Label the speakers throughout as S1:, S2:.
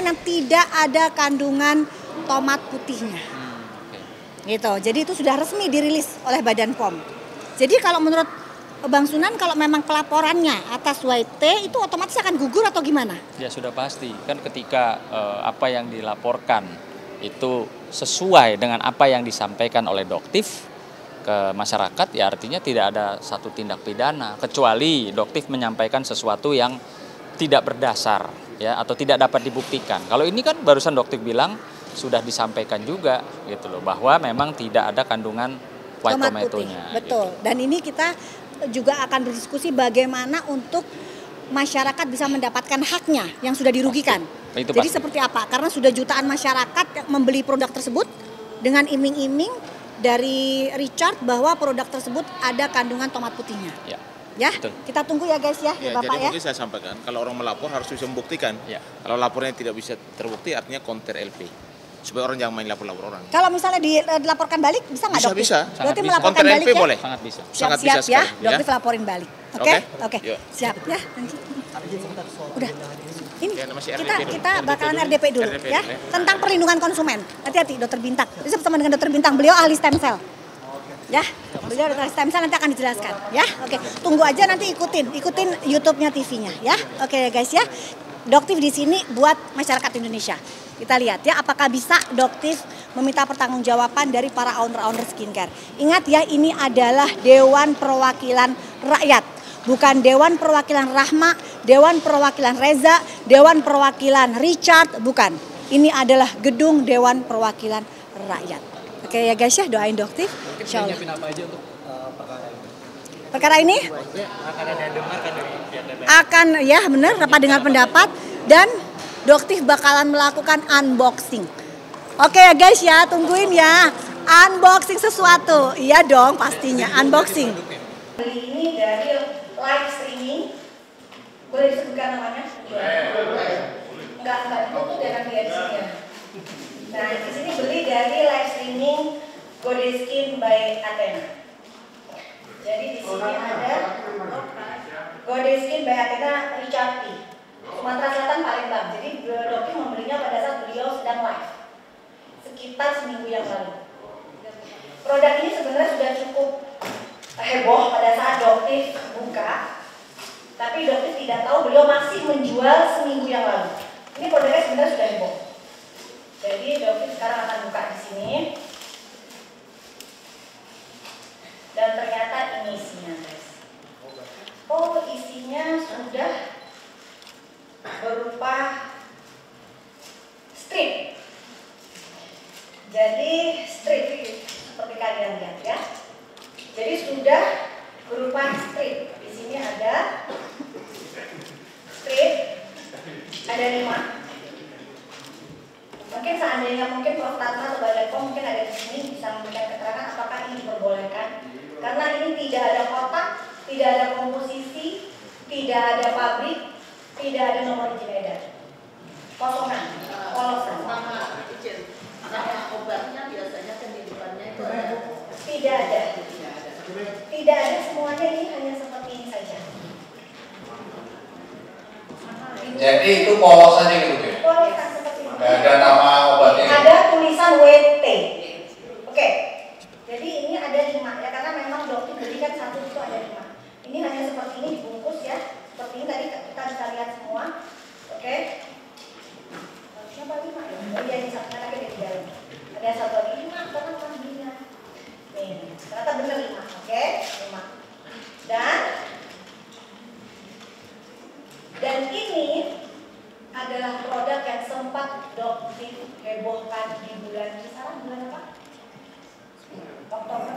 S1: yang tidak ada kandungan tomat putihnya. Gitu. Jadi itu sudah resmi dirilis oleh Badan POM. Jadi kalau menurut Bang Sunan, kalau memang pelaporannya atas WT itu otomatis akan gugur atau gimana?
S2: Ya sudah pasti, kan ketika apa yang dilaporkan itu sesuai dengan apa yang disampaikan oleh Doktif ke masyarakat, ya artinya tidak ada satu tindak pidana, kecuali Doktif menyampaikan sesuatu yang tidak berdasar ya atau tidak dapat dibuktikan. Kalau ini kan barusan Doktif bilang sudah disampaikan juga gitu loh, bahwa memang tidak ada kandungan white tomatonya.
S1: Betul. Gitu. Dan ini kita juga akan berdiskusi bagaimana untuk masyarakat bisa mendapatkan haknya yang sudah dirugikan. Jadi seperti apa? Karena sudah jutaan masyarakat yang membeli produk tersebut dengan iming-iming dari Richard bahwa produk tersebut ada kandungan tomat putihnya. Ya, betul. Kita tunggu ya guys ya, Bapak
S3: jadi
S1: ya.
S3: mungkin saya sampaikan, kalau orang melapor harus bisa membuktikan. Kalau lapornya tidak bisa terbukti, artinya counter LP. Supaya orang jangan main lapor-lapor orang.
S1: Kalau misalnya dilaporkan balik, bisa nggak Doktif?
S3: Bisa.
S1: Berarti melaporkan balik ya?
S3: Boleh.
S2: Sangat bisa.
S3: Sangat
S1: Siap
S3: bisa
S1: ya,
S3: sekali,
S1: Doktif laporin balik. Oke. Siap ya. Udah. Ini kita bakalan RDP dulu ya. Tentang perlindungan konsumen. Hati-hati Dokter Bintang. Bisa bersama dengan Dokter Bintang. Beliau ahli stem cell. Ya, beliau ahli stem cell nanti akan dijelaskan. Ya, oke. Tunggu aja nanti ikutin YouTube-nya, TV-nya. Ya, oke guys ya. Doktif di sini buat masyarakat Indonesia. Kita lihat ya, apakah bisa Doktif meminta pertanggungjawaban dari para owner-owner skincare. Ingat ya, ini adalah Dewan Perwakilan Rakyat. Bukan Dewan Perwakilan Rahma, Dewan Perwakilan Reza, Dewan Perwakilan Richard, bukan. Ini adalah gedung Dewan Perwakilan Rakyat. Oke ya guys ya, doain Doktif. Insyaallah.
S4: Apa aja untuk perkara ini?
S1: Perkara ini?
S4: Akan ada dengarkan dari pihak DPR.
S1: Akan ya benar, rapat dengar pendapat dan Doktif bakalan melakukan unboxing. Oke ya guys ya, tungguin ya. Unboxing sesuatu. Iya dong pastinya, unboxing. Ini dari live streaming. Boleh disebutkan namanya? Enggak ditutup ya nanti ya di sini ya. Nah, di sini beli dari live streaming Godeskin by Athena. Jadi di sini ada Godeskin by Athena Richard P. Sumatera Selatan, Palembang. Jadi Dokter membelinya pada saat beliau sedang live, sekitar seminggu yang lalu. Produk ini sebenarnya sudah cukup heboh pada saat Dokter buka, tapi Dokter tidak tahu beliau masih menjual seminggu yang lalu. Ini produknya sebenarnya sudah heboh. Jadi Dokter sekarang akan buka di sini, dan ternyata ini isinya, guys. Oh, isinya sudah berupa strip. Jadi strip seperti kalian lihat ya. Jadi sudah berupa strip. Di sini ada strip, ada 5. Mungkin seandainya Prof. Tatra atau Badan POM mungkin ada di sini bisa memberikan keterangan apakah ini diperbolehkan. Karena ini tidak ada kotak, tidak ada komposisi, tidak ada pabrik, tidak ada nomor izin edar. Kosongan, polosan.
S5: Nama obatnya biasanya kehidupannya itu ada.
S1: Tidak ada. Tidak ada, semuanya ini hanya seperti ini saja.
S6: Jadi itu polosannya gitu ya?
S1: Polosan seperti ini.
S6: Ada nama obatnya?
S1: Ada tulisan WT. Oke. Jadi ini ada 5 ya, karena memang Dokter belikan satu itu ada 5. Ini hanya seperti ini dibungkus ya. Seperti ini tadi kita bisa lihat semua. Oke. Siapa 5 ya? Oh iya, ini satu lagi di dalam. Ada satu lagi 5, karena belinya. Nih, ternyata benar 5. Oke, 5. Dan ini adalah produk yang sempat Dokter hebohkan di bulan kisaran bulan apa?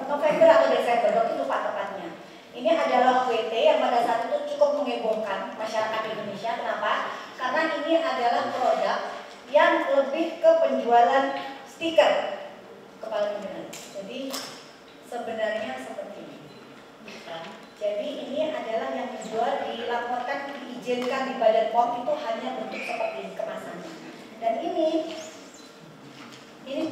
S1: November atau Desember, Dokter lupa tepatnya. Ini adalah WT yang pada saat itu cukup menghebohkan masyarakat Indonesia. Kenapa? Karena ini adalah produk yang lebih ke penjualan stiker kepala pimpinan. Jadi sebenarnya seperti ini. Jadi ini adalah yang dijual, dilaporkan, diizinkan di Badan POM itu hanya bentuk seperti ini kemasannya. Dan ini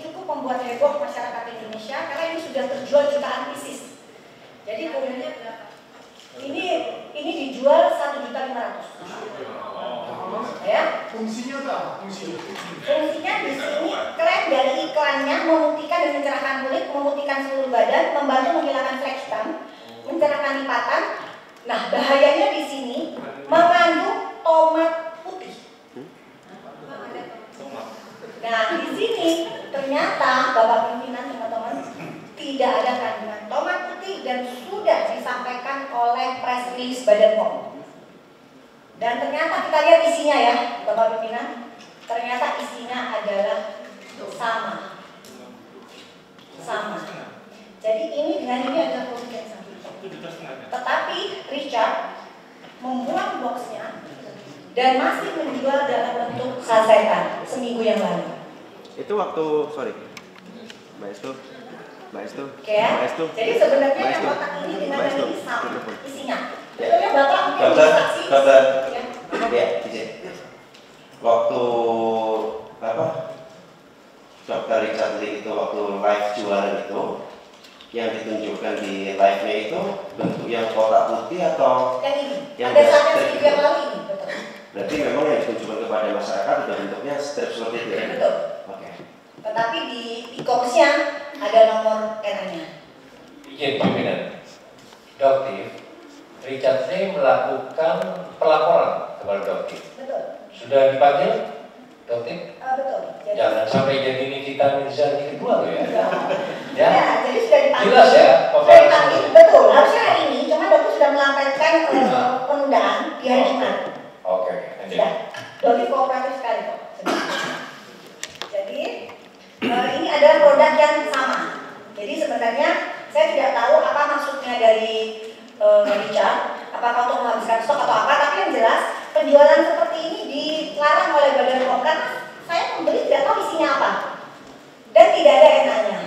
S1: cukup membuat heboh masyarakat Indonesia karena ini sudah terjual jutaan pieces. Jadi kemudiannya berapa? Ini dijual 1.500.000. Ya. ya.
S7: Fungsinya apa?
S1: Fungsinya di sini klaim dari iklannya memutihkan dan mencerahkan kulit, memutihkan seluruh badan, membantu menghilangkan flek hitam, mencerahkan lipatan. Nah, bahayanya di sini mengandung tomat putih. Nah, di sini ternyata Bapak pimpinan teman-teman tidak ada kandungan tomat putih dan sudah disampaikan oleh press release Badan POM. Dan ternyata kita lihat isinya ya, Bapak pimpinan. Ternyata isinya adalah sama. Jadi ini dengan ini adalah produk yang sama. Tetapi Richard membuang boxnya dan masih menjual dalam bentuk sasetan seminggu yang lalu.
S8: Itu waktu, sorry, Mbak Estu.
S1: Oke ya. Jadi sebenarnya yang kotak ini dengan yang ini sama isinya. Betulnya Bapak mungkin saksi.
S8: Ya, izin. Waktu apa? Dr. Richard Lee itu waktu live jualan itu, yang ditunjukkan di live-nya itu bentuk yang kotak putih atau
S1: yang ini?
S8: Yang
S1: ada saatnya seminggu yang lalu ini, betul.
S8: Berarti memang yang ditunjukkan kepada masyarakat sudah bentuknya strip seperti itu ya?
S1: Betul.
S8: Oke.
S1: Tetapi di e-commerce-nya ada nomor NA-nya.
S9: Izin pimpinan. Doktif, Richard Lee melakukan pelaporan kepada Doktif.
S1: Betul.
S9: Sudah dipanggil, Doktif?
S1: Betul. Jadi,
S9: jangan sampai jadi ini kita misalnya kedua loh ya.
S1: Ya, jadi sudah dipanggil.
S9: Jelas ya?
S1: Sudah dipanggil, betul. Harusnya hari ini, cuma dokter sudah melampirkan penundaan di hari Jumat.
S9: Oke.
S1: Sudah. Dokter kooperatif sekali kok. Jadi ini adalah produk yang sama. Jadi sebenarnya saya tidak tahu apa maksudnya dari Richard, apakah untuk menghabiskan stok atau apa, tapi yang jelas penjualan seperti ini dilarang oleh Badan POM karena saya membeli tidak tahu isinya apa dan tidak ada NA-nya.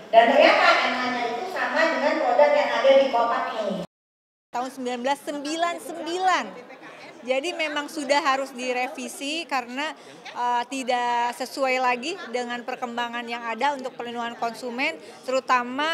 S1: Dan ternyata NA-nya itu sama dengan produk yang ada di kotak ini.
S10: Tahun 1999. Jadi memang sudah harus direvisi karena tidak sesuai lagi dengan perkembangan yang ada untuk perlindungan konsumen, terutama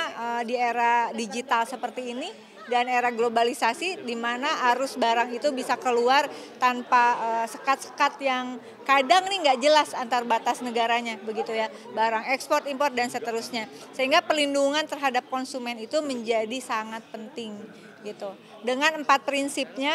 S10: di era digital seperti ini dan era globalisasi di mana arus barang itu bisa keluar tanpa sekat-sekat yang kadang nih nggak jelas antar batas negaranya begitu ya, barang ekspor, impor dan seterusnya. Sehingga perlindungan terhadap konsumen itu menjadi sangat penting gitu. Dengan 4 prinsipnya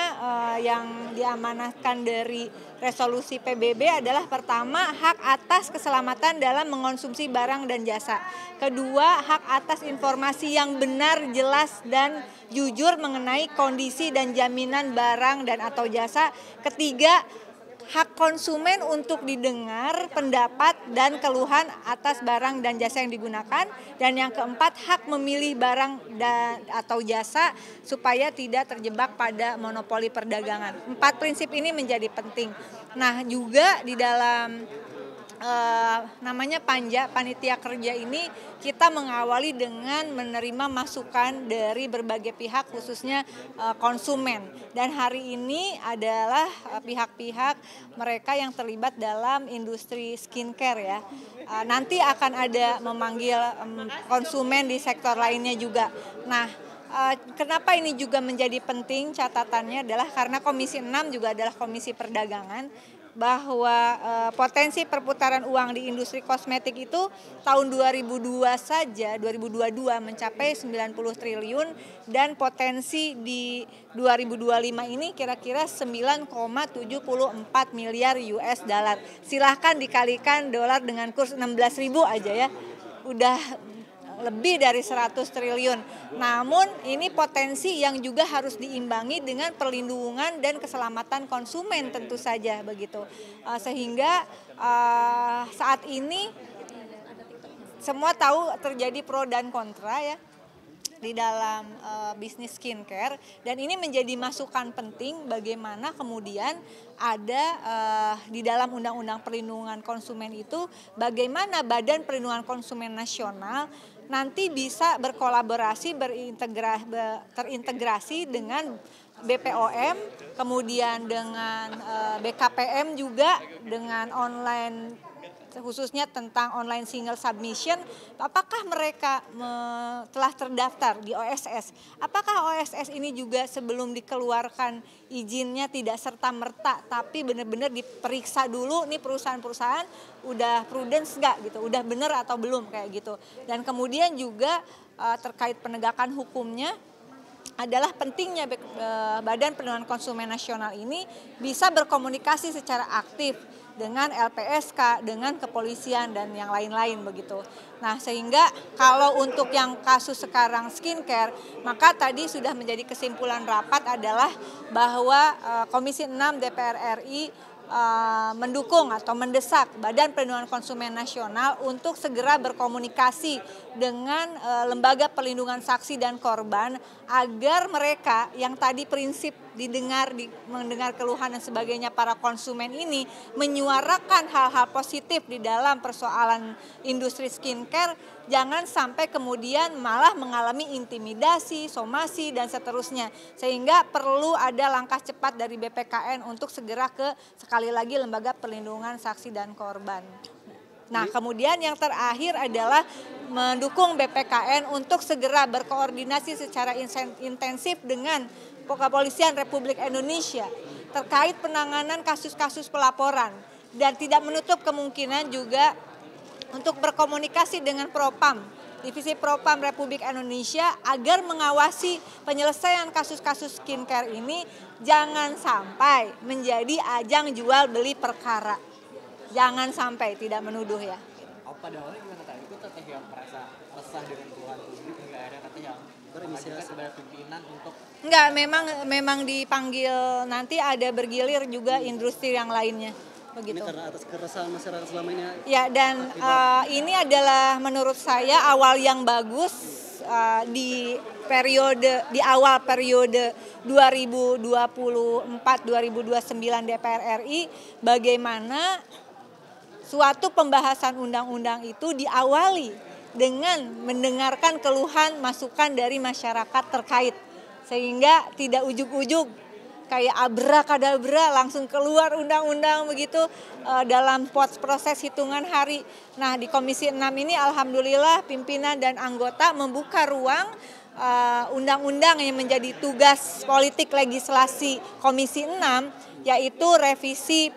S10: yang diamanahkan dari resolusi PBB adalah pertama, hak atas keselamatan dalam mengonsumsi barang dan jasa. Kedua, hak atas informasi yang benar, jelas dan jujur mengenai kondisi dan jaminan barang dan atau jasa. Ketiga, hak konsumen untuk didengar pendapat dan keluhan atas barang dan jasa yang digunakan. Dan yang keempat, hak memilih barang dan atau jasa supaya tidak terjebak pada monopoli perdagangan. 4 prinsip ini menjadi penting. Nah, juga di dalam namanya Panja, Panitia Kerja ini kita mengawali dengan menerima masukan dari berbagai pihak khususnya konsumen. Dan hari ini adalah pihak-pihak mereka yang terlibat dalam industri skincare ya. Nanti akan ada memanggil konsumen di sektor lainnya juga. Nah, kenapa ini juga menjadi penting catatannya adalah karena Komisi 6 juga adalah komisi perdagangan, bahwa potensi perputaran uang di industri kosmetik itu tahun 2022 saja, 2022 mencapai 90 triliun dan potensi di 2025 ini kira-kira 9,74 miliar US dollar. Silahkan dikalikan dolar dengan kurs 16.000 aja ya, udah lebih dari 100 triliun. Namun ini potensi yang juga harus diimbangi dengan perlindungan dan keselamatan konsumen tentu saja begitu. Sehingga saat ini semua tahu terjadi pro dan kontra ya di dalam bisnis skincare, dan ini menjadi masukan penting bagaimana kemudian ada di dalam Undang-Undang Perlindungan Konsumen itu bagaimana Badan Perlindungan Konsumen Nasional nanti bisa berkolaborasi, terintegrasi dengan BPOM, kemudian dengan BKPM juga, dengan online khususnya tentang online single submission, apakah mereka telah terdaftar di OSS? Apakah OSS ini juga sebelum dikeluarkan izinnya tidak serta-merta, tapi benar-benar diperiksa dulu nih perusahaan-perusahaan udah prudence nggak gitu, udah benar atau belum kayak gitu. Dan kemudian juga terkait penegakan hukumnya, adalah pentingnya Badan Perlindungan Konsumen Nasional ini bisa berkomunikasi secara aktif dengan LPSK, dengan kepolisian dan yang lain-lain begitu. Nah, sehingga kalau untuk yang kasus sekarang skincare, maka tadi sudah menjadi kesimpulan rapat adalah bahwa Komisi 6 DPR RI mendukung atau mendesak Badan Perlindungan Konsumen Nasional untuk segera berkomunikasi dengan Lembaga Perlindungan Saksi dan Korban agar mereka yang tadi prinsip mendengar keluhan dan sebagainya para konsumen ini menyuarakan hal-hal positif di dalam persoalan industri skincare, jangan sampai kemudian malah mengalami intimidasi, somasi dan seterusnya. Sehingga perlu ada langkah cepat dari BPKN untuk segera ke sekali lagi Lembaga Perlindungan Saksi dan Korban. Nah, kemudian yang terakhir adalah mendukung BPKN untuk segera berkoordinasi secara intensif dengan Kepolisian Republik Indonesia terkait penanganan kasus-kasus pelaporan dan tidak menutup kemungkinan juga untuk berkomunikasi dengan Propam, Divisi Propam Republik Indonesia agar mengawasi penyelesaian kasus-kasus skincare ini jangan sampai menjadi ajang jual beli perkara. Jangan sampai, tidak menuduh ya.
S4: Pada awalnya gimana tadi? Itu teteh yang merasa resah dengan keluhan publik hingga akhirnya teteh yang mengajukan kepada pimpinan untuk
S10: enggak, memang dipanggil, nanti ada bergilir juga industri yang lainnya. Begitu. Ini
S4: karena atas keresahan masyarakat selama ini.
S10: Ya, dan ini adalah menurut saya awal yang bagus di awal periode 2024-2029 DPR RI, bagaimana suatu pembahasan undang-undang itu diawali dengan mendengarkan keluhan masukan dari masyarakat terkait, sehingga tidak ujug-ujug kayak abrakadabra langsung keluar undang-undang begitu dalam proses hitungan hari. Nah, di Komisi 6 ini alhamdulillah pimpinan dan anggota membuka ruang undang-undang yang menjadi tugas politik legislasi Komisi 6, yaitu revisi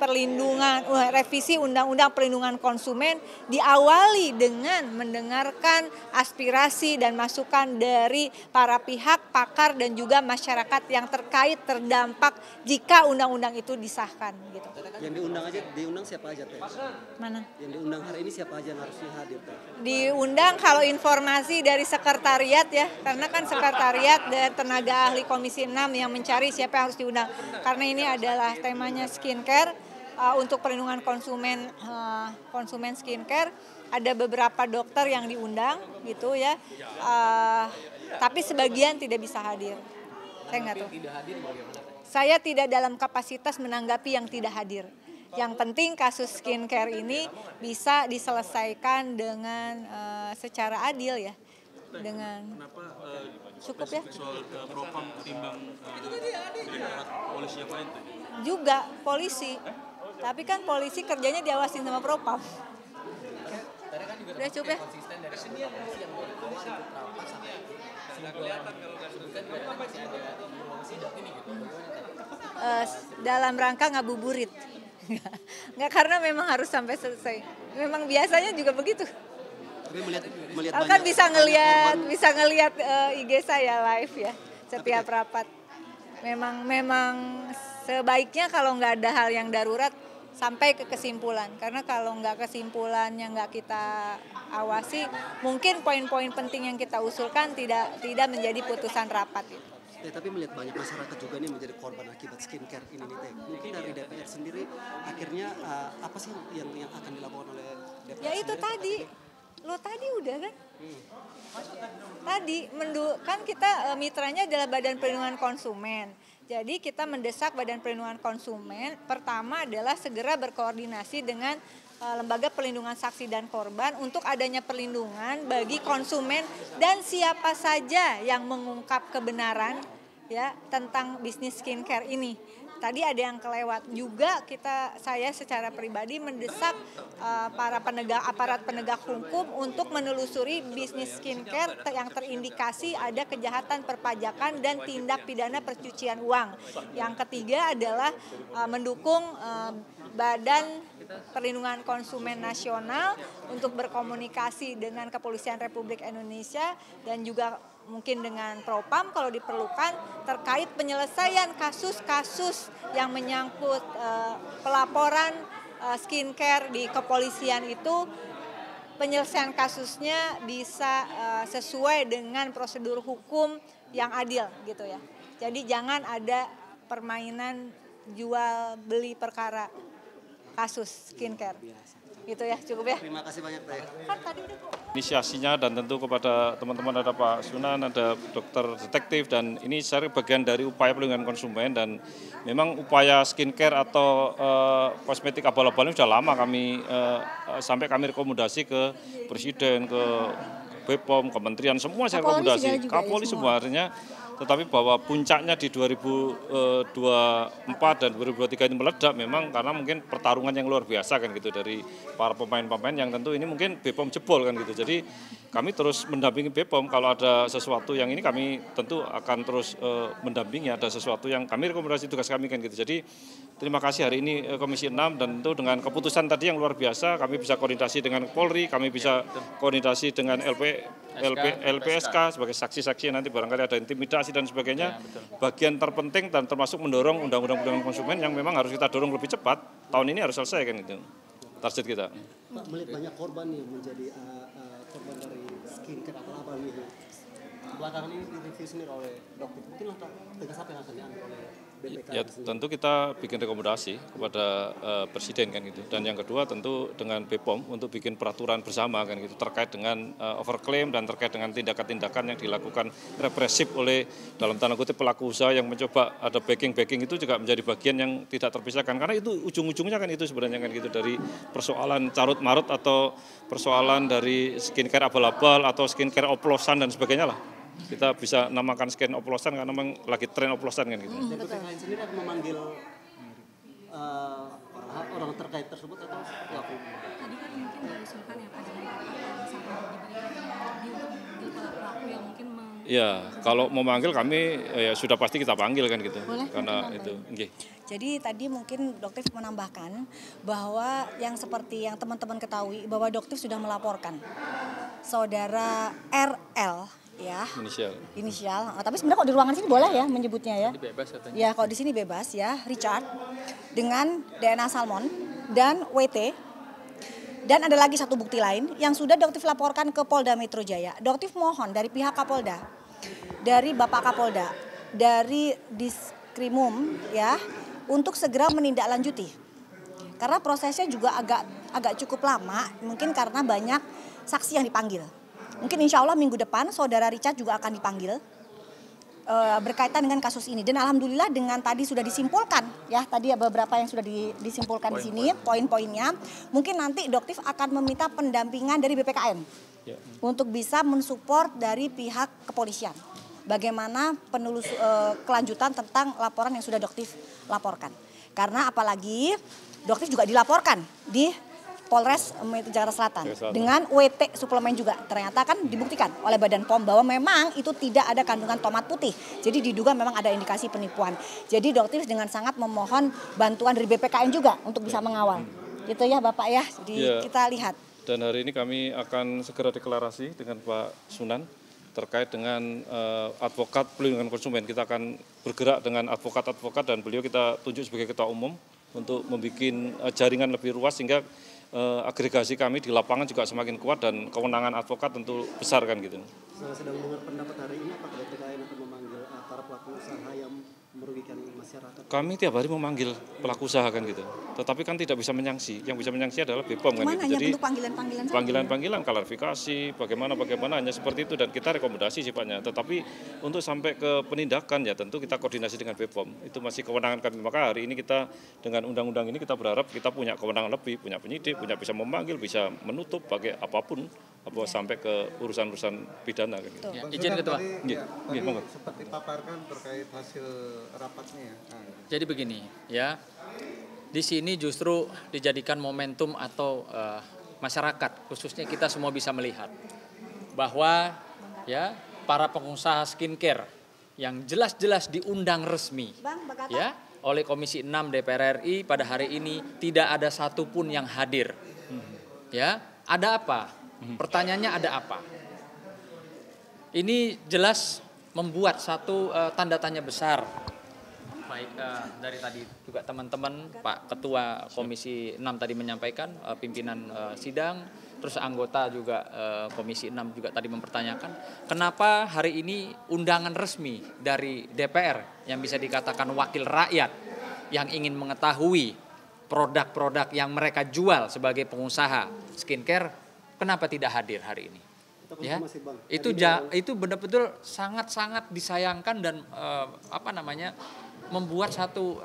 S10: Undang-Undang Perlindungan Konsumen diawali dengan mendengarkan aspirasi dan masukan dari para pihak, pakar dan juga masyarakat yang terkait terdampak jika undang-undang itu disahkan gitu.
S4: Yang diundang siapa aja Teh?
S10: Mana?
S4: Yang diundang hari ini siapa aja yang harus hadir Teh?
S10: Diundang kalau informasi dari sekretariat ya, karena kan sekretariat dan tenaga ahli Komisi 6 yang mencari siapa yang harus diundang. Karena ini adalah temanya skincare, untuk perlindungan konsumen skincare, ada beberapa dokter yang diundang gitu ya, tapi sebagian tidak bisa hadir. Saya nggak tahu. Saya tidak dalam kapasitas menanggapi yang tidak hadir. Yang penting kasus skincare ini bisa diselesaikan dengan secara adil ya. Dengan cukup ya.
S7: Soal Propam ketimbang polisi yang lain tadi.
S10: Juga polisi, tapi kan polisi kerjanya diawasin sama Propam. Udah cukup ya.
S4: Konsisten dari semua polisi yang awal ikut rapat sampai masih ada ruang sidang ini gitu.
S10: Dalam rangka ngabuburit. Nggak, karena memang harus sampai selesai. Memang biasanya juga begitu.
S4: Tapi melihat
S10: kan bisa ngelihat IG saya live ya setiap rapat. Memang sebaiknya kalau nggak ada hal yang darurat sampai ke kesimpulan, karena kalau nggak kesimpulan yang nggak kita awasi, mungkin poin-poin penting yang kita usulkan tidak menjadi putusan rapat itu.
S4: Tapi melihat banyak masyarakat juga nih menjadi korban akibat skincare ini nih Teh. Mungkin dari DPR sendiri akhirnya apa sih yang akan dilakukan oleh DPR?
S10: Ya itu tadi. Lo tadi udah kan? Tadi kan kita mitranya adalah Badan Perlindungan Konsumen. Jadi kita mendesak Badan Perlindungan Konsumen pertama adalah segera berkoordinasi dengan Lembaga Perlindungan Saksi dan Korban untuk adanya perlindungan bagi konsumen dan siapa saja yang mengungkap kebenaran ya tentang bisnis skincare ini. tadi ada yang kelewat juga, saya secara pribadi mendesak para aparat penegak hukum untuk menelusuri bisnis skincare yang terindikasi ada kejahatan perpajakan dan tindak pidana pencucian uang. Yang ketiga adalah mendukung Badan Perlindungan Konsumen Nasional untuk berkomunikasi dengan Kepolisian Republik Indonesia dan juga mungkin dengan Propam kalau diperlukan terkait penyelesaian kasus-kasus yang menyangkut pelaporan skincare di kepolisian itu, penyelesaian kasusnya bisa sesuai dengan prosedur hukum yang adil gitu ya. Jadi jangan ada permainan jual beli perkara kasus skincare. Gitu ya, cukup ya.
S4: Terima kasih banyak Teh.
S7: Inisiasinya dan tentu kepada teman-teman, ada Pak Sunan, ada dokter detektif, dan ini saya bagian dari upaya pelindungan konsumen. Dan memang upaya skincare atau kosmetik abal-abal ini sudah lama kami sampai kami rekomendasi ke Presiden, ke BPOM, Kementerian, semua saya rekomendasi, Kapolri semua artinya. Tetapi bahwa puncaknya di 2024 dan 2023 ini meledak memang karena mungkin pertarungan yang luar biasa kan gitu dari para pemain-pemain yang tentu ini mungkin BPOM jebol kan gitu. Jadi kami terus mendampingi BPOM, kalau ada sesuatu yang ini kami tentu akan terus mendampingi, ada sesuatu yang kami rekomendasi tugas kami kan gitu. Jadi terima kasih hari ini Komisi 6 dan tentu dengan keputusan tadi yang luar biasa kami bisa koordinasi dengan Polri, kami bisa koordinasi dengan LPSK sebagai saksi-saksi nanti barangkali ada intimidasi dan sebagainya. Bagian terpenting dan termasuk mendorong undang-undang perlindungan konsumen yang memang harus kita dorong lebih cepat. Tahun ini harus selesai kan itu target kita.
S4: Pak, melihat banyak korban yang menjadi korban dari skincare atau apa gitu. Belakangan ini direview sendiri oleh dokter. Mungkin langkah tegas apa yang akan diambil oleh BPK?
S7: Ya tentu kita bikin rekomendasi kepada Presiden kan gitu. Dan yang kedua tentu dengan BPOM untuk bikin peraturan bersama kan gitu terkait dengan overclaim dan terkait dengan tindakan-tindakan yang dilakukan represif oleh dalam tanda kutip pelaku usaha yang mencoba ada backing itu juga menjadi bagian yang tidak terpisahkan, karena itu ujung-ujungnya kan itu sebenarnya kan gitu, dari persoalan carut marut atau persoalan dari skincare abal-abal atau skincare oplosan dan sebagainya lah. Kita bisa namakan skin oplosan karena memang lagi tren oplosan kan gitu.
S4: Dan BPK sendiri akan memanggil orang terkait tersebut atau seperti apa?
S11: Tadi kan mungkin diusulkan ya Pak sama diberikan pelaku yang mungkin
S7: ya, kalau mau manggil kami ya sudah pasti kita panggil kan gitu.
S1: Boleh,
S7: karena itu. Okay.
S1: Jadi tadi mungkin Doktif menambahkan bahwa yang seperti yang teman-teman ketahui bahwa Doktif sudah melaporkan saudara RL ya. Inisial. Tapi sebenarnya kok di ruangan sini boleh ya menyebutnya ya.
S2: Bebas katanya.
S1: Ya, kalau di sini bebas ya, Richard dengan DNA Salmon dan WT. Dan ada lagi satu bukti lain yang sudah Doktif laporkan ke Polda Metro Jaya. Doktif mohon dari pihak Kapolda, dari Bapak Kapolda, dari Diskrimum ya, untuk segera menindaklanjuti. Karena prosesnya juga agak cukup lama, mungkin karena banyak saksi yang dipanggil. Mungkin insya Allah minggu depan saudara Richard juga akan dipanggil berkaitan dengan kasus ini. Dan alhamdulillah dengan tadi sudah disimpulkan ya, tadi beberapa yang sudah disimpulkan di sini poin-poinnya. Mungkin nanti Doktif akan meminta pendampingan dari BPKN untuk bisa mensupport dari pihak kepolisian. Bagaimana kelanjutan tentang laporan yang sudah Doktif laporkan. Karena apalagi Doktif juga dilaporkan di Polres Jakarta Selatan dengan WT suplemen juga. Ternyata kan dibuktikan oleh Badan POM bahwa memang itu tidak ada kandungan tomat putih. Jadi diduga memang ada indikasi penipuan. Jadi Doktif dengan sangat memohon bantuan dari BPKN juga untuk bisa mengawal. Gitu ya Bapak ya. Jadi kita lihat.
S7: Dan hari ini kami akan segera deklarasi dengan Pak Sunan terkait dengan advokat pelindungan konsumen. Kita akan bergerak dengan advokat-advokat dan beliau kita tunjuk sebagai ketua umum untuk membuat jaringan lebih luas sehingga agregasi kami di lapangan juga semakin kuat dan kewenangan advokat tentu besar kan gitu.
S4: Saya sedang mendengar pendapat hari ini, apakah BPKN akan memanggil para pelaku usaha yang merugikan masyarakat?
S7: Kami tiap hari memanggil pelaku usaha kan gitu, tetapi kan tidak bisa menyangsi. Yang bisa menyangsi adalah BPOM kan gitu. Jadi panggilan-panggilan, klarifikasi, bagaimana hanya seperti itu dan kita rekomendasi sifatnya. Tetapi untuk sampai ke penindakan ya tentu kita koordinasi dengan BPOM. Itu masih kewenangan kami. Maka hari ini kita dengan undang-undang ini kita berharap kita punya kewenangan lebih, punya penyidik, punya bisa memanggil, bisa menutup, pakai apapun sampai ke urusan-urusan pidana kan gitu.
S2: Izin Ketua.
S7: Monggo.
S12: Seperti paparkan terkait hasil rapatnya ya.
S2: Jadi begini ya, di sini justru dijadikan momentum atau masyarakat khususnya kita semua bisa melihat bahwa ya para pengusaha skincare yang jelas-jelas diundang resmi ya oleh Komisi 6 DPR RI pada hari ini tidak ada satupun yang hadir. Ya, ada apa? Pertanyaannya ada apa? Ini jelas membuat satu tanda tanya besar. Baik, dari tadi juga teman-teman Pak Ketua Komisi 6 tadi menyampaikan, pimpinan sidang, terus anggota juga Komisi 6 juga tadi mempertanyakan, kenapa hari ini undangan resmi dari DPR yang bisa dikatakan wakil rakyat yang ingin mengetahui produk-produk yang mereka jual sebagai pengusaha skincare, kenapa tidak hadir hari ini? Ya, itu benar-betul sangat-sangat disayangkan dan membuat satu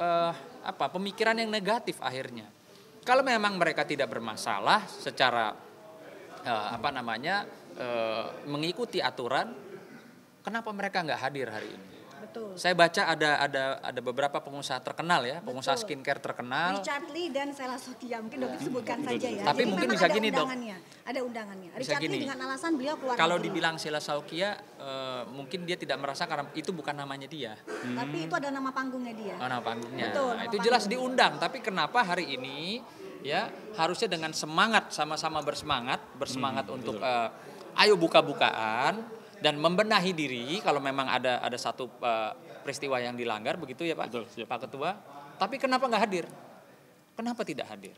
S2: pemikiran yang negatif akhirnya. Kalau memang mereka tidak bermasalah secara mengikuti aturan, kenapa mereka nggak hadir hari ini?
S1: Betul.
S2: Saya baca ada beberapa pengusaha terkenal ya, pengusaha skincare terkenal.
S1: Richard Lee dan Sheila Sofia, mungkin Dok sebutkan saja ya.
S2: Tapi
S1: jadi
S2: mungkin bisa gini Dok.
S1: Ada undangannya.
S2: Bisa
S1: Richard
S2: gini.
S1: Lee dengan alasan beliau keluar
S2: kalau
S1: negeri.
S2: dibilang Sheila Sofia, mungkin dia tidak merasa karena itu bukan namanya dia.
S1: Tapi itu ada nama panggungnya dia.
S2: Oh, nama panggungnya.
S1: Betul,
S2: Nah, itu jelas diundang. Tapi kenapa hari ini ya harusnya dengan semangat, sama-sama bersemangat untuk ayo buka-bukaan dan membenahi diri kalau memang ada satu peristiwa yang dilanggar begitu ya Pak.
S7: Betul,
S2: Pak Ketua. Tapi kenapa nggak hadir? Kenapa tidak hadir?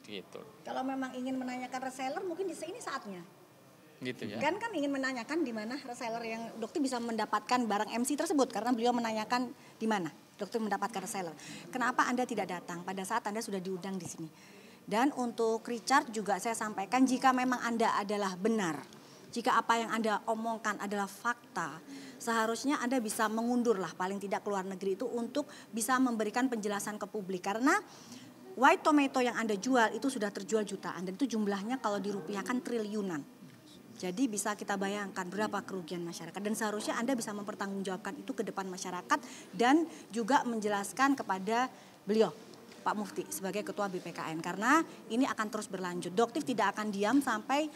S2: Gitu.
S1: Kalau memang ingin menanyakan reseller mungkin di sini saatnya.
S2: Gitu ya.
S1: Kan ingin menanyakan di mana reseller yang dokter bisa mendapatkan barang MC tersebut karena beliau menanyakan di mana dokter mendapatkan reseller. Kenapa Anda tidak datang pada saat Anda sudah diundang di sini? Dan untuk Richard juga saya sampaikan jika memang Anda adalah benar, jika apa yang Anda omongkan adalah fakta, seharusnya Anda bisa mengundur lah paling tidak ke luar negeri itu untuk bisa memberikan penjelasan ke publik. Karena white tomato yang Anda jual itu sudah terjual jutaan dan itu jumlahnya kalau dirupiahkan triliunan. Jadi bisa kita bayangkan berapa kerugian masyarakat dan seharusnya Anda bisa mempertanggungjawabkan itu ke depan masyarakat dan juga menjelaskan kepada beliau Pak Mufti sebagai Ketua BPKN karena ini akan terus berlanjut. Doktif tidak akan diam sampai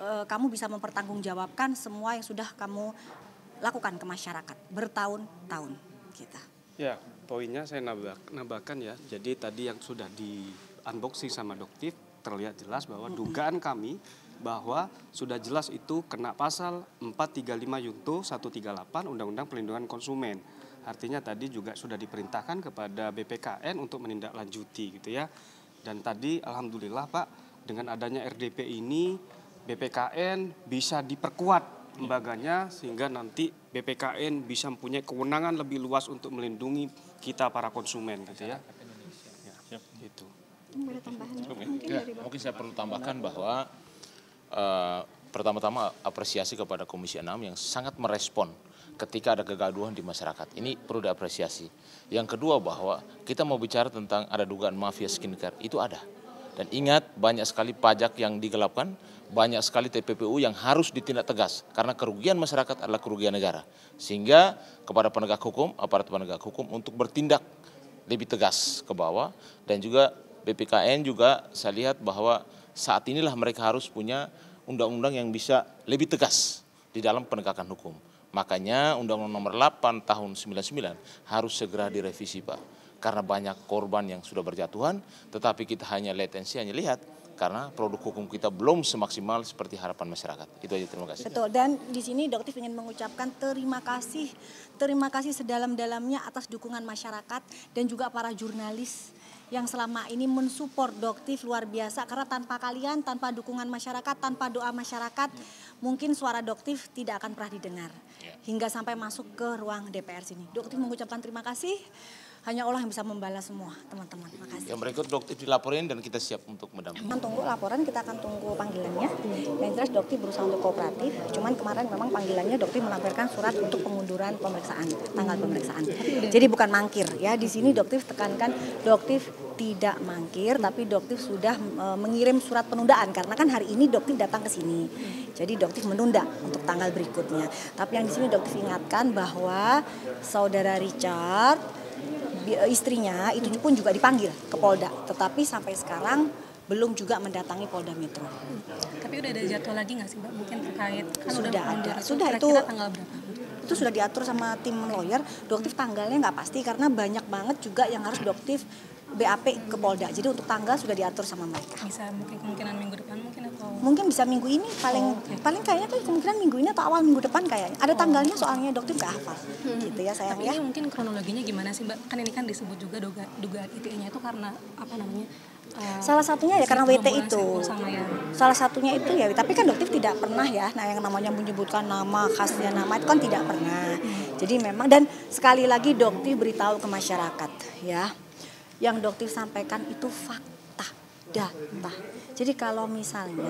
S1: kamu bisa mempertanggungjawabkan semua yang sudah kamu lakukan ke masyarakat bertahun-tahun kita.
S13: Ya, poinnya saya nambahkan ya. Jadi tadi yang sudah di unboxing sama Doktif terlihat jelas bahwa dugaan kami bahwa sudah jelas itu kena pasal 435 Yunto 138 Undang-Undang Perlindungan Konsumen. Artinya tadi juga sudah diperintahkan kepada BPKN untuk menindaklanjuti gitu ya. Dan tadi alhamdulillah Pak dengan adanya RDP ini BPKN bisa diperkuat lembaganya sehingga nanti BPKN bisa mempunyai kewenangan lebih luas untuk melindungi kita para konsumen gitu ya. Ya gitu.
S3: Mungkin saya perlu tambahkan bahwa pertama-tama apresiasi kepada Komisi 6 yang sangat merespon ketika ada kegaduhan di masyarakat. Ini perlu diapresiasi. Yang kedua bahwa kita mau bicara tentang ada dugaan mafia skincare, itu ada. Dan ingat banyak sekali pajak yang digelapkan, banyak sekali TPPU yang harus ditindak tegas karena kerugian masyarakat adalah kerugian negara. Sehingga kepada penegak hukum, aparat penegak hukum untuk bertindak lebih tegas ke bawah dan juga BPKN juga saya lihat bahwa saat inilah mereka harus punya undang-undang yang bisa lebih tegas di dalam penegakan hukum. Makanya Undang-Undang Nomor 8 Tahun 99 harus segera direvisi Pak. Karena banyak korban yang sudah berjatuhan, tetapi kita hanya latensi, hanya lihat karena produk hukum kita belum semaksimal seperti harapan masyarakat. Itu aja, terima kasih.
S1: Betul, dan di sini Doktif ingin mengucapkan terima kasih sedalam-dalamnya atas dukungan masyarakat dan juga para jurnalis yang selama ini mensupport Doktif luar biasa karena tanpa kalian, tanpa dukungan masyarakat, tanpa doa masyarakat, mungkin suara Doktif tidak akan pernah didengar hingga sampai masuk ke ruang DPR sini. Doktif mengucapkan terima kasih. Hanya Allah yang bisa membalas semua, teman-teman. Makasih.
S3: Yang berikut Doktif dilaporin dan kita siap untuk mendampingi.
S1: Kita tunggu laporan, kita akan tunggu panggilannya. Yang jelas Doktif berusaha untuk kooperatif. Cuman kemarin memang panggilannya Doktif melampirkan surat untuk pengunduran pemeriksaan, tanggal pemeriksaan. Jadi bukan mangkir ya. Di sini Doktif tekankan, Doktif tidak mangkir, tapi Doktif sudah mengirim surat penundaan karena kan hari ini Doktif datang ke sini. Jadi Doktif menunda untuk tanggal berikutnya. Tapi yang di sini Doktif ingatkan bahwa saudara Richard, istrinya itu pun juga dipanggil ke Polda, tetapi sampai sekarang belum juga mendatangi Polda Metro.
S11: Tapi udah ada jadwal lagi nggak sih Mbak? Mungkin terkait kan
S1: sudah itu
S11: tanggal berapa?
S1: Itu sudah diatur sama tim lawyer. Doktif tanggalnya nggak pasti karena banyak banget juga yang harus Doktif BAP ke Polda. Jadi untuk tanggal sudah diatur sama mereka.
S11: Bisa mungkin kemungkinan minggu depan mungkin atau?
S1: Mungkin bisa minggu ini paling kayaknya tuh kemungkinan minggu ini atau awal minggu depan kayaknya. Ada tanggalnya soalnya Doktif nggak hafal. Gitu ya sayang.
S11: Tapi ini mungkin kronologinya gimana sih Mbak? Kan ini kan disebut juga dugaan ITE-nya itu karena apa namanya?
S1: Salah satunya ya karena WT itu. Salah satunya itu ya, tapi kan Doktif tidak pernah ya, nah yang namanya menyebutkan nama, khasnya nama itu kan tidak pernah. Jadi memang, dan sekali lagi Doktif beritahu ke masyarakat ya, yang Doktif sampaikan itu fakta, data. Jadi kalau misalnya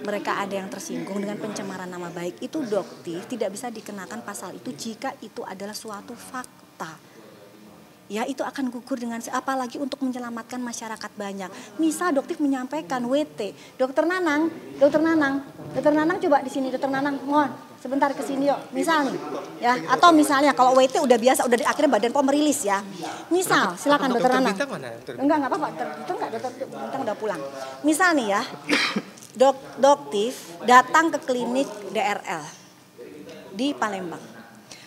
S1: mereka ada yang tersinggung dengan pencemaran nama baik, itu Doktif tidak bisa dikenakan pasal itu jika itu adalah suatu fakta. Ya itu akan gugur dengan apalagi untuk menyelamatkan masyarakat banyak. Misal Doktif menyampaikan WT, Dokter Nanang coba di sini, Dokter Nanang, mohon sebentar ke sini yuk. Misal nih, ya atau misalnya kalau WT udah biasa, udah akhirnya Badan POM merilis ya. Misal, silakan Dokter Nanang. Enggak apa-apa, itu enggak, Dokter Bintang udah pulang. Misal nih ya, Doktif datang ke klinik DRL di Palembang.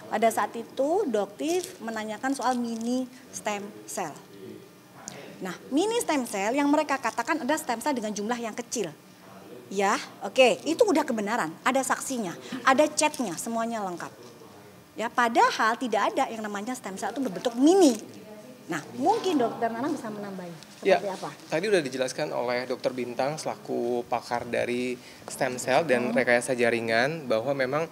S1: Pada saat itu Doktif menanyakan soal mini stem cell. Nah, mini stem cell yang mereka katakan ada stem cell dengan jumlah yang kecil. Ya, oke, itu udah kebenaran. Ada saksinya, ada chatnya, semuanya lengkap. Ya, padahal tidak ada yang namanya stem cell itu berbentuk mini. Nah, mungkin Dokter Nanang bisa menambahi seperti apa?
S14: Tadi udah dijelaskan oleh Dokter Bintang selaku pakar dari stem cell dan rekayasa jaringan bahwa memang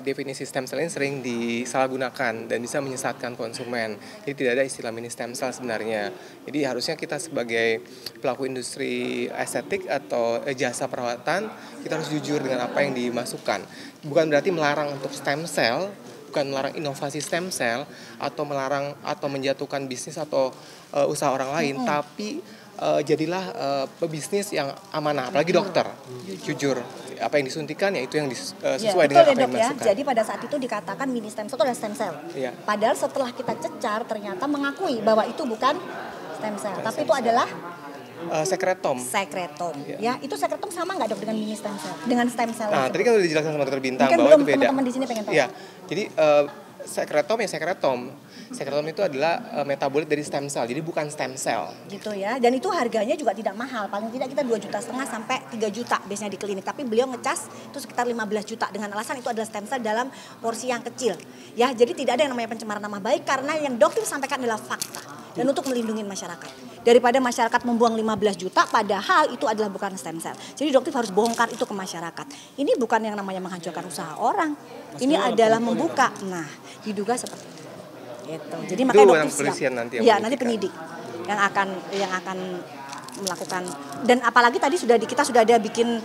S14: definisi stem cell ini sering disalahgunakan dan bisa menyesatkan konsumen. Jadi tidak ada istilah mini stem cell sebenarnya. Jadi harusnya kita sebagai pelaku industri estetik atau jasa perawatan, kita harus jujur dengan apa yang dimasukkan. Bukan berarti melarang untuk stem cell, bukan melarang inovasi stem cell atau melarang atau menjatuhkan bisnis atau usaha orang lain, tapi jadilah pebisnis yang amanah, apalagi dokter, jujur apa yang disuntikan ya itu yang sesuai dengan apa yang dimasukkan.
S1: Jadi pada saat itu dikatakan mini stem cell itu adalah stem cell. Ya. Padahal setelah kita cecar ternyata mengakui bahwa itu bukan stem cell, tapi itu adalah
S14: sekretom.
S1: Ya, itu sekretom sama nggak Dok dengan mini stem cell? Dengan stem cell.
S14: Nah, tadi kan udah dijelaskan sama Dokter Bintang
S1: mungkin
S14: bahwa
S1: belum
S14: itu beda.
S1: Teman-teman di sini pengen tahu.
S14: Ya, jadi sekretom ya sekretom. Sekretom itu adalah metabolit dari stem cell, jadi bukan stem cell.
S1: Gitu ya, dan itu harganya juga tidak mahal. Paling tidak kita 2,5 juta sampai 3 juta biasanya di klinik. Tapi beliau ngecas itu sekitar 15 juta dengan alasan itu adalah stem cell dalam porsi yang kecil. Ya, jadi tidak ada yang namanya pencemaran nama baik karena yang Dokter sampaikan adalah fakta. Dan untuk melindungi masyarakat. Daripada masyarakat membuang 15 juta padahal itu adalah bukan stem cell. Jadi Dokter harus bongkar itu ke masyarakat. Ini bukan yang namanya menghancurkan usaha orang. Ini adalah membuka. Nah, diduga seperti itu. Gitu. Jadi makanya Dokter siap. Nanti penyidik yang akan melakukan, dan apalagi tadi kita sudah ada bikin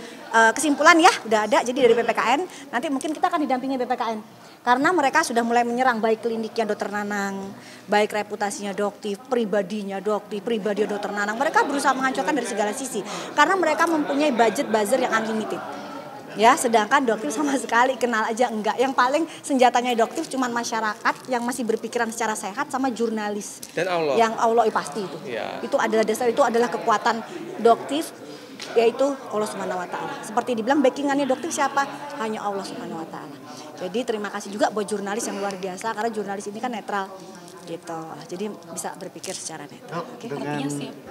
S1: kesimpulan ya, udah ada. Jadi dari BPKN nanti mungkin kita akan didampingi BPKN. Karena mereka sudah mulai menyerang baik kliniknya Dokter Nanang, baik reputasinya Doktif, pribadinya Doktif, pribadi Dokter Nanang. Mereka berusaha menghancurkan dari segala sisi. Karena mereka mempunyai budget buzzer yang unlimited. Ya, sedangkan Doktif sama sekali kenal aja enggak. Yang paling senjatanya Doktif cuma masyarakat yang masih berpikiran secara sehat sama jurnalis.
S14: Dan Allah.
S1: Yang Allah pasti itu. Ya. Itu adalah dasar, itu adalah kekuatan Doktif, yaitu Allah Subhanahu wa taala. Seperti dibilang backingannya Doktif siapa? Hanya Allah Subhanahu wa taala. Jadi terima kasih juga buat jurnalis yang luar biasa karena jurnalis ini kan netral gitu. Jadi bisa berpikir secara netral.
S12: Dengan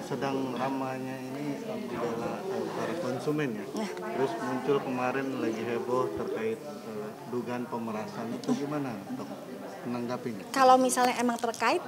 S12: sedang ramainya ini adalah para konsumen ya. Terus muncul kemarin lagi heboh terkait dugaan pemerasan, itu gimana Dok menanggapinya?
S1: Kalau misalnya emang terkait,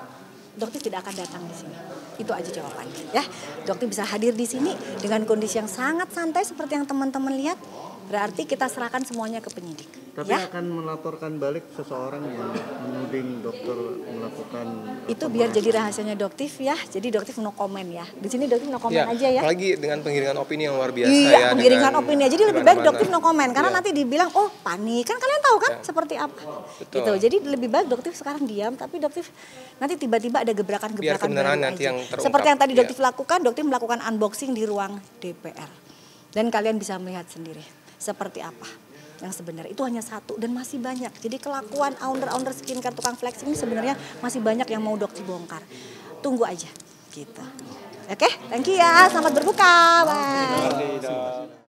S1: Dokter tidak akan datang di sini. Itu aja jawabannya ya. Dokter bisa hadir di sini dengan kondisi yang sangat santai seperti yang teman-teman lihat. Berarti kita serahkan semuanya ke penyidik.
S12: Tapi
S1: ya.
S12: akan melaporkan balik seseorang yang menuding dokter melakukan
S1: Itu biar jadi rahasianya Doktif ya. Jadi Doktif no comment ya. Di sini Doktif no comment
S14: Ya,
S1: aja ya.
S14: apalagi dengan penggiringan opini yang luar biasa
S1: Iya,
S14: ya.
S1: penggiringan
S14: dengan
S1: opini. Jadi lebih baik
S14: dimana-mana.
S1: Doktif no comment karena
S14: Iya.
S1: nanti dibilang oh panik. Kan kalian tahu kan seperti apa.
S14: Betul.
S1: Gitu. Jadi lebih baik Doktif sekarang diam tapi Doktif nanti tiba-tiba ada
S14: Biar
S1: gebrakan-gebrakan
S14: kebenaran
S1: baru
S14: nanti
S1: aja.
S14: yang terungkap.
S1: Seperti yang tadi
S14: Iya.
S1: Doktif lakukan, Doktif melakukan unboxing di ruang DPR. Dan kalian bisa melihat sendiri seperti apa yang sebenarnya. Itu hanya satu dan masih banyak. Jadi kelakuan owner-owner skincare tukang flexing ini sebenarnya masih banyak yang mau Doktif bongkar. Tunggu aja gitu. Oke, thank you ya. Selamat berbuka. Bye.